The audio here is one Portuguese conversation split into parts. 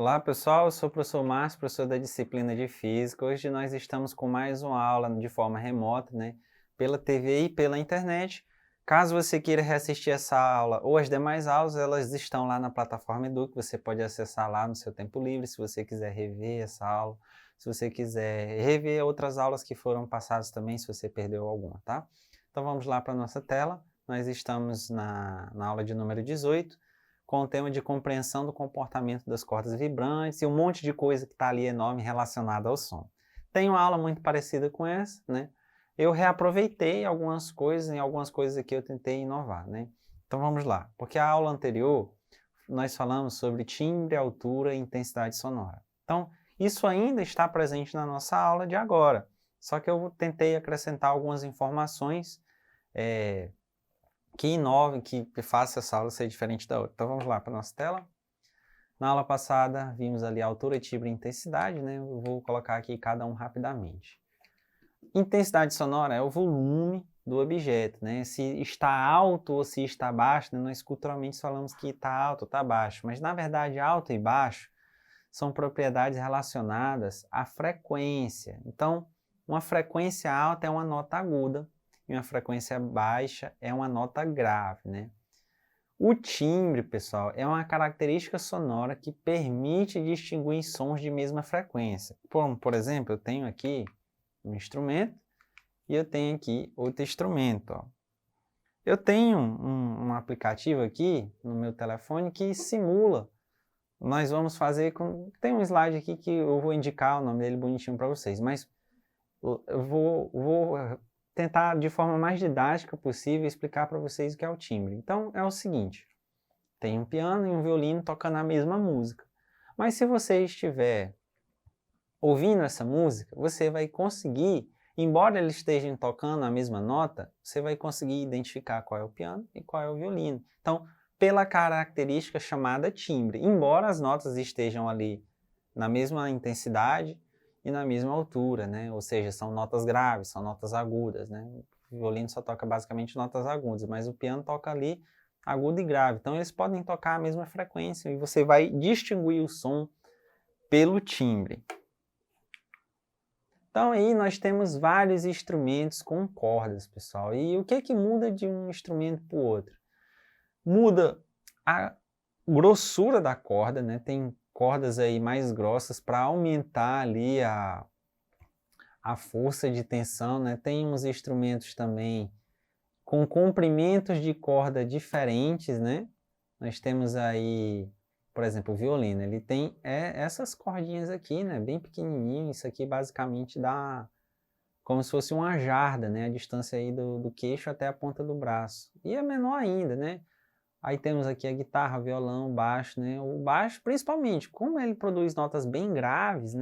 Olá pessoal, eu sou o professor Márcio, professor da disciplina de Física. Hoje nós estamos com mais uma aula de forma remota, pela TV e pela internet. Caso você queira reassistir essa aula ou as demais aulas, elas estão lá na plataforma Edu, você pode acessar lá no seu tempo livre, se você quiser rever essa aula, se você quiser rever outras aulas que foram passadas também, se você perdeu alguma, tá? Então vamos lá para a nossa tela, nós estamos na aula de número 18, com o tema de compreensão do comportamento das cordas vibrantes e um monte de coisa que está ali enorme relacionada ao som. Tem uma aula muito parecida com essa, Eu reaproveitei algumas coisas, em algumas coisas aqui eu tentei inovar, Então vamos lá, porque a aula anterior nós falamos sobre timbre, altura e intensidade sonora. Então isso ainda está presente na nossa aula de agora, só que eu tentei acrescentar algumas informações que inove, que faça essa aula ser diferente da outra. Então vamos lá para a nossa tela. Na aula passada vimos ali altura, timbre e intensidade, Eu vou colocar aqui cada um rapidamente. Intensidade sonora é o volume do objeto, Se está alto ou se está baixo, nós culturalmente falamos que está alto ou está baixo, mas na verdade alto e baixo são propriedades relacionadas à frequência. Então, uma frequência alta é uma nota aguda, e uma frequência baixa é uma nota grave, O timbre, pessoal, é uma característica sonora que permite distinguir sons de mesma frequência. Por exemplo, eu tenho aqui um instrumento e eu tenho aqui outro instrumento. Ó. Eu tenho um aplicativo aqui no meu telefone que simula. Nós vamos fazer com... Tem um slide aqui que eu vou indicar o nome dele bonitinho para vocês, mas eu vou tentar de forma mais didática possível explicar para vocês o que é o timbre. Então é o seguinte, tem um piano e um violino tocando a mesma música, mas se você estiver ouvindo essa música, você vai conseguir, embora eles estejam tocando a mesma nota, você vai conseguir identificar qual é o piano e qual é o violino. Então, pela característica chamada timbre, embora as notas estejam ali na mesma intensidade, e na mesma altura, Ou seja, são notas graves, são notas agudas, O violino só toca basicamente notas agudas, mas o piano toca ali agudo e grave. Então eles podem tocar a mesma frequência e você vai distinguir o som pelo timbre. Então aí nós temos vários instrumentos com cordas, pessoal. E o que muda de um instrumento para o outro? Muda a grossura da corda, Tem cordas aí mais grossas para aumentar ali a força de tensão, Tem uns instrumentos também com comprimentos de corda diferentes, Nós temos aí, por exemplo, o violino, ele tem essas cordinhas aqui, bem pequenininho, isso aqui basicamente dá como se fosse uma jarda, A distância aí do queixo até a ponta do braço. E é menor ainda, Aí temos aqui a guitarra, violão, baixo, O baixo, principalmente, como ele produz notas bem graves,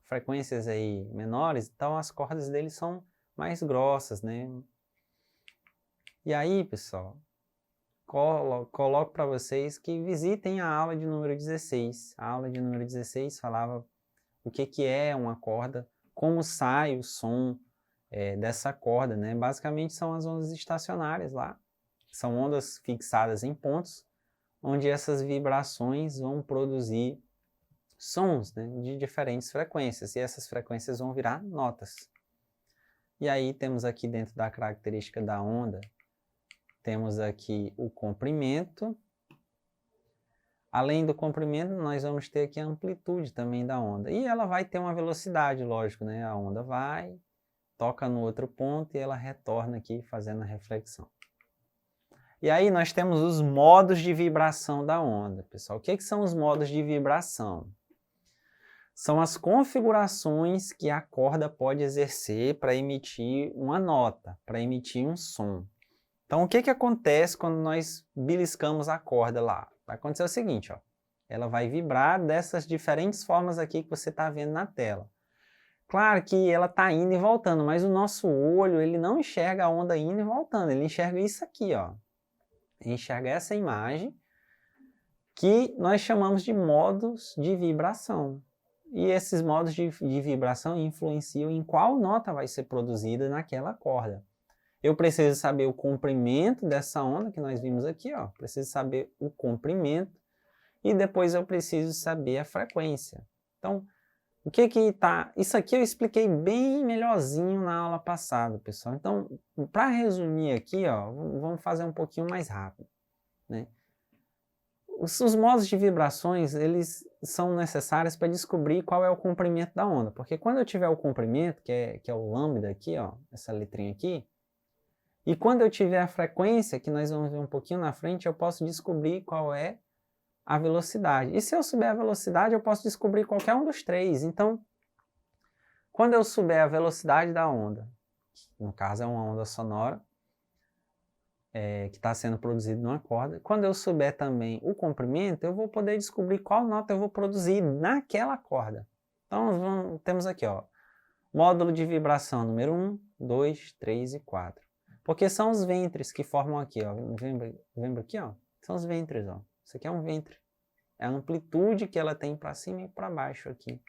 Frequências aí menores, então as cordas dele são mais grossas, E aí, pessoal, coloco para vocês que visitem a aula de número 16. A aula de número 16 falava o que é uma corda, como sai o som dessa corda, Basicamente são as ondas estacionárias lá. São ondas fixadas em pontos, onde essas vibrações vão produzir sons de diferentes frequências, e essas frequências vão virar notas. E aí temos aqui dentro da característica da onda, temos aqui o comprimento. Além do comprimento, nós vamos ter aqui a amplitude também da onda. E ela vai ter uma velocidade, lógico, A onda vai, toca no outro ponto e ela retorna aqui fazendo a reflexão. E aí nós temos os modos de vibração da onda, pessoal. O que são os modos de vibração? São as configurações que a corda pode exercer para emitir uma nota, para emitir um som. Então, o que acontece quando nós beliscamos a corda lá? Vai acontecer o seguinte, ela vai vibrar dessas diferentes formas aqui que você está vendo na tela. Claro que ela está indo e voltando, mas o nosso olho ele não enxerga a onda indo e voltando, ele enxerga isso aqui, enxerga essa imagem que nós chamamos de modos de vibração. E esses modos de vibração influenciam em qual nota vai ser produzida naquela corda. Eu preciso saber o comprimento dessa onda que nós vimos aqui, Preciso saber o comprimento e depois eu preciso saber a frequência. Então, o que que tá... Isso aqui eu expliquei bem melhorzinho na aula passada, pessoal. Então, para resumir aqui, ó, vamos fazer um pouquinho mais rápido, né? Os modos de vibrações, eles são necessários para descobrir qual é o comprimento da onda. Porque quando eu tiver o comprimento, que é o lambda aqui, ó, essa letrinha aqui, e quando eu tiver a frequência, que nós vamos ver um pouquinho na frente, eu posso descobrir qual é a velocidade. E se eu souber a velocidade, eu posso descobrir qualquer um dos três. Então, quando eu souber a velocidade da onda, no caso é uma onda sonora, que está sendo produzido numa corda. Quando eu souber também o comprimento, eu vou poder descobrir qual nota eu vou produzir naquela corda. Então, temos aqui, ó, módulo de vibração número 1, 2, 3 e 4. Porque são os ventres que formam aqui, ó. Lembra aqui, ó? São os ventres, ó. Isso aqui é um ventre. É a amplitude que ela tem para cima e para baixo aqui.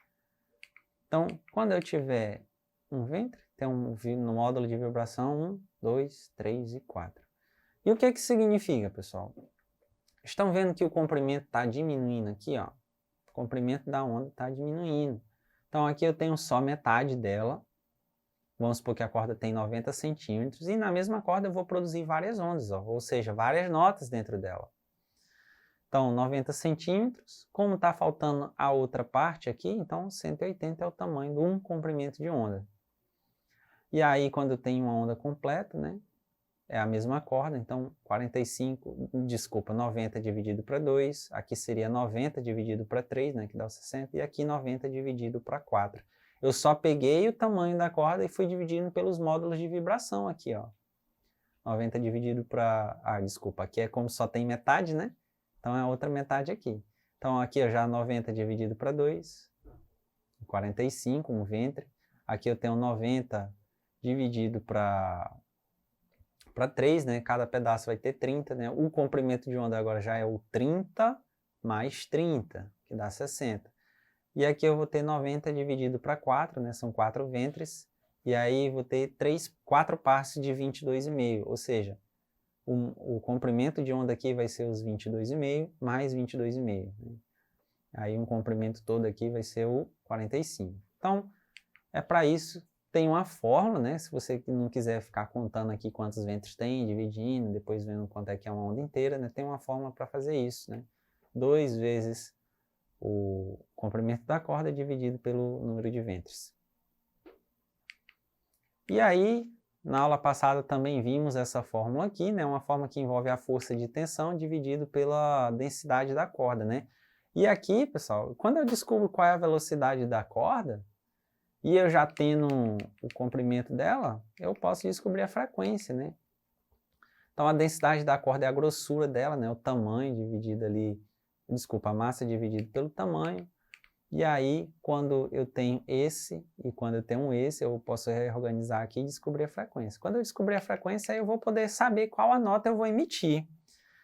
Então, quando eu tiver um ventre, tem no módulo de vibração 1, 2, 3 e 4. E o que significa, pessoal? Estão vendo que o comprimento está diminuindo aqui, ó? O comprimento da onda está diminuindo. Então, aqui eu tenho só metade dela. Vamos supor que a corda tem 90 centímetros. E na mesma corda eu vou produzir várias ondas, ó, ou seja, várias notas dentro dela. Então, 90 centímetros. Como está faltando a outra parte aqui, então 180 é o tamanho de um comprimento de onda. E aí, quando eu tenho uma onda completa, né? É a mesma corda, então 90 dividido para 2, aqui seria 90 dividido para 3, né, que dá o 60, e aqui 90 dividido para 4. Eu só peguei o tamanho da corda e fui dividindo pelos módulos de vibração aqui, ó. 90 dividido para... desculpa, aqui é como só tem metade, né? Então é a outra metade aqui. Então aqui eu já 90 dividido para 2, 45, um ventre. Aqui eu tenho 90 dividido para 3, né? Cada pedaço vai ter 30, né? O comprimento de onda agora já é o 30 mais 30, que dá 60. E aqui eu vou ter 90 dividido para 4, né? São 4 ventres. E aí vou ter 4 partes de 22,5, ou seja, o comprimento de onda aqui vai ser os 22,5 mais 22,5. Né? Aí um comprimento todo aqui vai ser o 45. Então, é para isso. Tem uma fórmula, né? Se você não quiser ficar contando aqui quantos ventres tem, dividindo, depois vendo quanto é que é uma onda inteira, né? Tem uma fórmula para fazer isso, né? 2 vezes o comprimento da corda dividido pelo número de ventres. E aí, na aula passada também vimos essa fórmula aqui, né? Uma fórmula que envolve a força de tensão dividido pela densidade da corda, né? E aqui, pessoal, quando eu descubro qual é a velocidade da corda, e eu já tendo o comprimento dela, eu posso descobrir a frequência, né? Então, a densidade da corda é a grossura dela, né? O tamanho dividido ali, a massa dividido pelo tamanho. E aí, quando eu tenho esse e quando eu tenho esse, eu posso reorganizar aqui e descobrir a frequência. Quando eu descobrir a frequência, aí eu vou poder saber qual a nota eu vou emitir.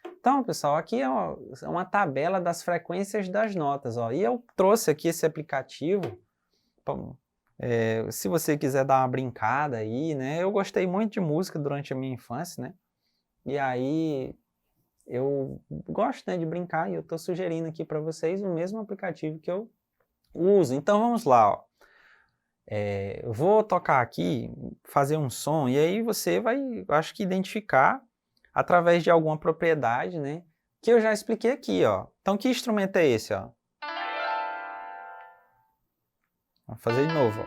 Então, pessoal, aqui é uma tabela das frequências das notas, ó. E eu trouxe aqui esse aplicativo... se você quiser dar uma brincada aí, né? Eu gostei muito de música durante a minha infância, né? E aí eu gosto, né, de brincar e eu estou sugerindo aqui para vocês o mesmo aplicativo que eu uso. Então vamos lá, ó. Eu vou tocar aqui, fazer um som, e aí você vai, acho que identificar através de alguma propriedade, né? Que eu já expliquei aqui, ó. Então que instrumento é esse, ó? Vou fazer de novo, ó.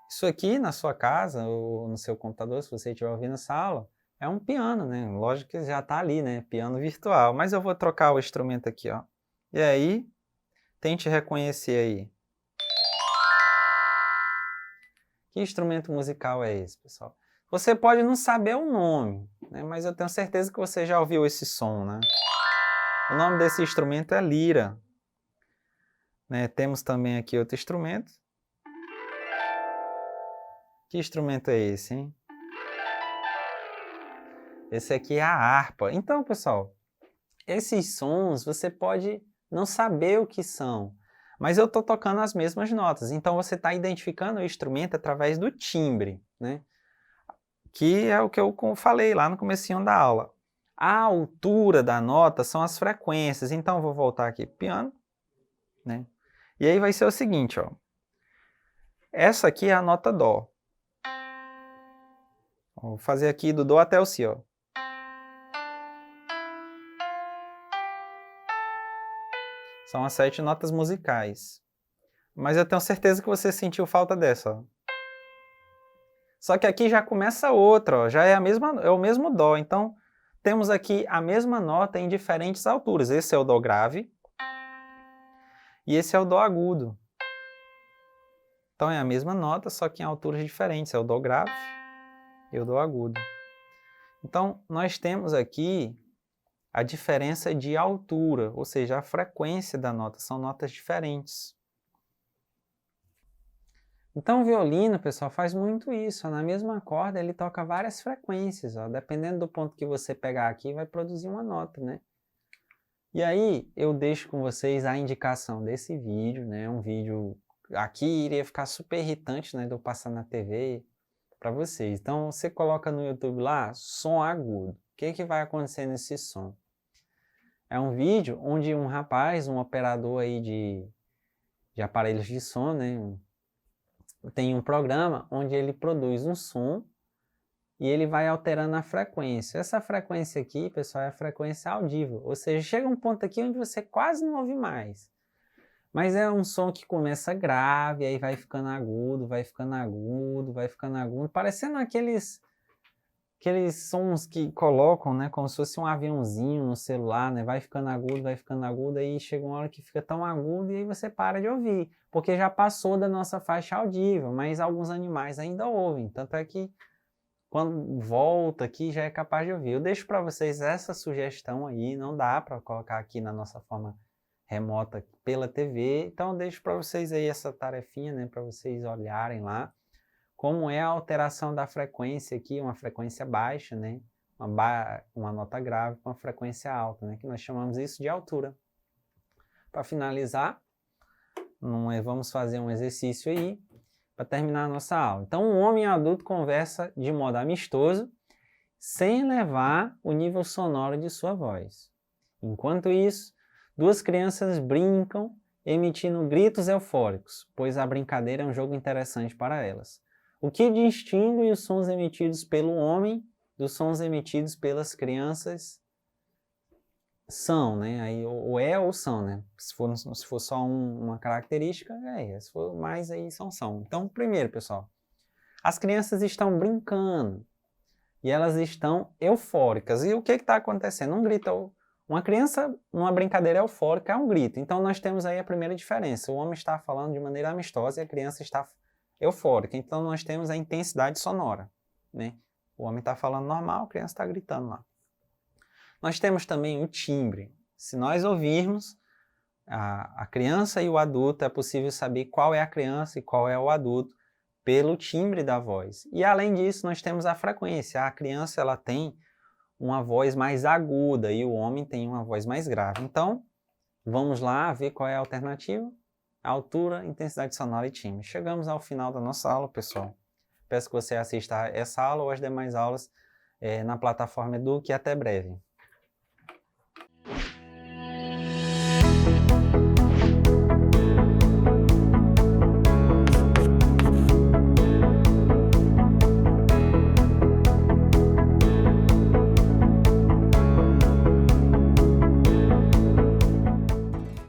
Isso aqui na sua casa ou no seu computador, se você estiver ouvindo essa aula, é um piano, né? Lógico que já está ali, né? Piano virtual. Mas eu vou trocar o instrumento aqui, ó. E aí, tente reconhecer aí. Que instrumento musical é esse, pessoal? Você pode não saber o nome, né? Mas eu tenho certeza que você já ouviu esse som, né? O nome desse instrumento é lira. Né? Temos também aqui outro instrumento. Que instrumento é esse, hein? Esse aqui é a harpa. Então, pessoal, esses sons você pode não saber o que são, mas eu estou tocando as mesmas notas. Então, você está identificando o instrumento através do timbre, né? Que é o que eu falei lá no comecinho da aula. A altura da nota são as frequências. Então, eu vou voltar aqui pro piano, né? E aí vai ser o seguinte, ó. Essa aqui é a nota Dó. Vou fazer aqui do Dó até o Si, ó. São as 7 notas musicais. Mas eu tenho certeza que você sentiu falta dessa, ó. Só que aqui já começa outra, ó. Já é o mesmo Dó. Então, temos aqui a mesma nota em diferentes alturas. Esse é o Dó grave e esse é o Dó agudo. Então é a mesma nota, só que em alturas diferentes. É o Dó grave e o Dó agudo. Então, nós temos aqui a diferença de altura, ou seja, a frequência da nota. São notas diferentes. Então, o violino, pessoal, faz muito isso. Ó. Na mesma corda, ele toca várias frequências. Ó. Dependendo do ponto que você pegar aqui, vai produzir uma nota, né? E aí, eu deixo com vocês a indicação desse vídeo, né? Um vídeo... Aqui iria ficar super irritante, né? De eu passar na TV para vocês. Então, você coloca no YouTube lá, som agudo. O que vai acontecer nesse som? É um vídeo onde um rapaz, um operador aí de aparelhos de som, né? Tem um programa onde ele produz um som e ele vai alterando a frequência. Essa frequência aqui, pessoal, é a frequência audível. Ou seja, chega um ponto aqui onde você quase não ouve mais. Mas é um som que começa grave, aí vai ficando agudo, vai ficando agudo, vai ficando agudo, parecendo aqueles sons que colocam, né, como se fosse um aviãozinho no celular, né, vai ficando agudo, aí chega uma hora que fica tão agudo e aí você para de ouvir, porque já passou da nossa faixa audível, mas alguns animais ainda ouvem, tanto é que quando volta aqui já é capaz de ouvir. Eu deixo para vocês essa sugestão aí, não dá para colocar aqui na nossa forma remota pela TV, então eu deixo para vocês aí essa tarefinha, né, para vocês olharem lá, como é a alteração da frequência aqui, uma frequência baixa, né, uma nota grave com uma frequência alta, né, que nós chamamos isso de altura. Para finalizar, vamos fazer um exercício aí, para terminar a nossa aula. Então, um homem adulto conversa de modo amistoso, sem elevar o nível sonoro de sua voz. Enquanto isso, duas crianças brincam, emitindo gritos eufóricos, pois a brincadeira é um jogo interessante para elas. O que distingue os sons emitidos pelo homem dos sons emitidos pelas crianças são, né? Aí, ou é ou são, né? Se for só uma característica, se for mais, aí são. Então, primeiro, pessoal, as crianças estão brincando e elas estão eufóricas. E o que está acontecendo? Um grito... Uma criança, numa brincadeira eufórica, é um grito. Então, nós temos aí a primeira diferença. O homem está falando de maneira amistosa e a criança está eufórica. Então, nós temos a intensidade sonora, né? O homem está falando normal, a criança está gritando lá. Nós temos também o timbre. Se nós ouvirmos a criança e o adulto, é possível saber qual é a criança e qual é o adulto pelo timbre da voz. E, além disso, nós temos a frequência. A criança ela tem uma voz mais aguda e o homem tem uma voz mais grave. Então, vamos lá ver qual é a alternativa. Altura, intensidade sonora e timbre. Chegamos ao final da nossa aula, pessoal. Peço que você assista essa aula ou as demais aulas na plataforma Eduque e até breve.